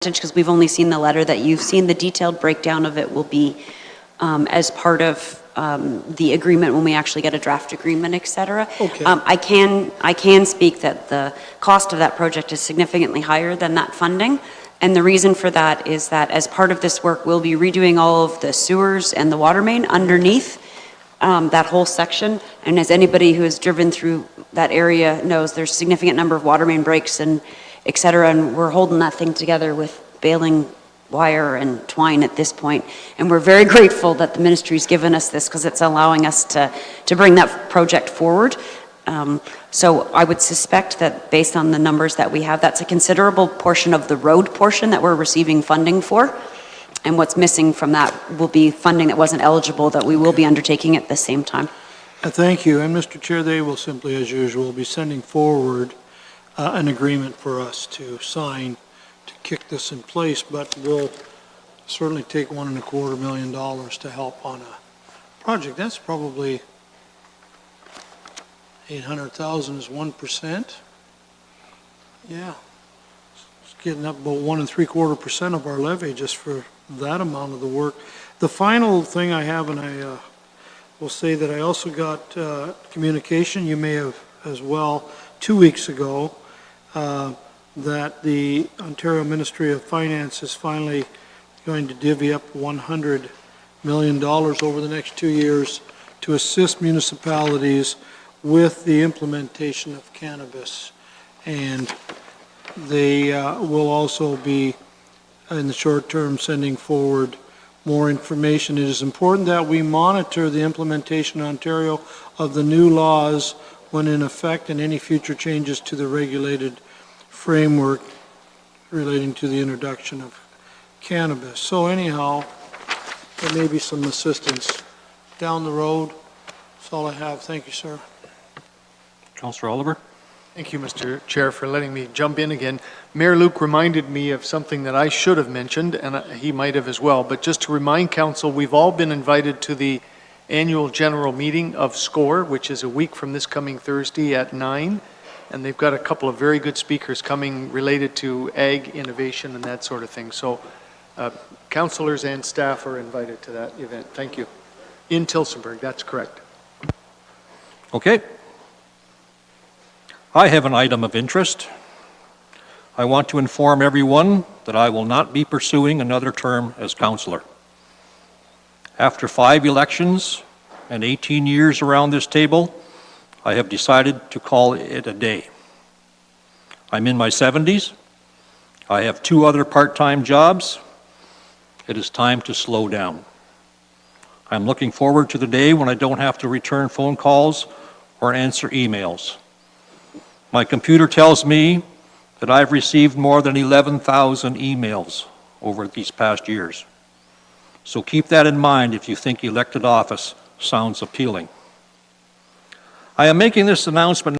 because we've only seen the letter that you've seen. The detailed breakdown of it will be as part of the agreement when we actually get a draft agreement, et cetera. Okay. I can speak that the cost of that project is significantly higher than that funding. And the reason for that is that as part of this work, we'll be redoing all of the sewers and the water main underneath that whole section. And as anybody who has driven through that area knows, there's a significant number of water main breaks and et cetera. And we're holding that thing together with baling wire and twine at this point. And we're very grateful that the ministry's given us this because it's allowing us to bring that project forward. So I would suspect that based on the numbers that we have, that's a considerable portion of the road portion that we're receiving funding for. And what's missing from that will be funding that wasn't eligible that we will be undertaking at the same time. Thank you. And Mr. Chair, they will simply, as usual, be sending forward an agreement for us to sign to kick this in place, but we'll certainly take $1.25 million to help on a project. That's probably 800,000 is 1%. Yeah, it's getting up about 1 3/4% of our levy just for that amount of the work. The final thing I have, and I will say that I also got communication, you may have as well, 2 weeks ago, that the Ontario Ministry of Finance is finally going to divvy up $100 million over the next 2 years to assist municipalities with the implementation of cannabis. And they will also be, in the short term, sending forward more information. It is important that we monitor the implementation in Ontario of the new laws when in effect and any future changes to the regulated framework relating to the introduction of cannabis. So anyhow, there may be some assistance down the road. That's all I have. Thank you, sir. Councillor Oliver. Thank you, Mr. Chair, for letting me jump in again. Mayor Luke reminded me of something that I should have mentioned, and he might have as well, but just to remind Council, we've all been invited to the annual general meeting of SCORE, which is a week from this coming Thursday at 9, and they've got a couple of very good speakers coming related to ag innovation and that sort of thing. So councillors and staff are invited to that event. Thank you. In Tillsonburg, that's correct. Okay. I have an item of interest. I want to inform everyone that I will not be pursuing another term as councillor. After 5 elections and 18 years around this table, I have decided to call it a day. I'm in my 70s. I have 2 other part-time jobs. It is time to slow down. I'm looking forward to the day when I don't have to return phone calls or answer emails. My computer tells me that I've received more than 11,000 emails over these past years. So keep that in mind if you think elected office sounds appealing. I am making this announcement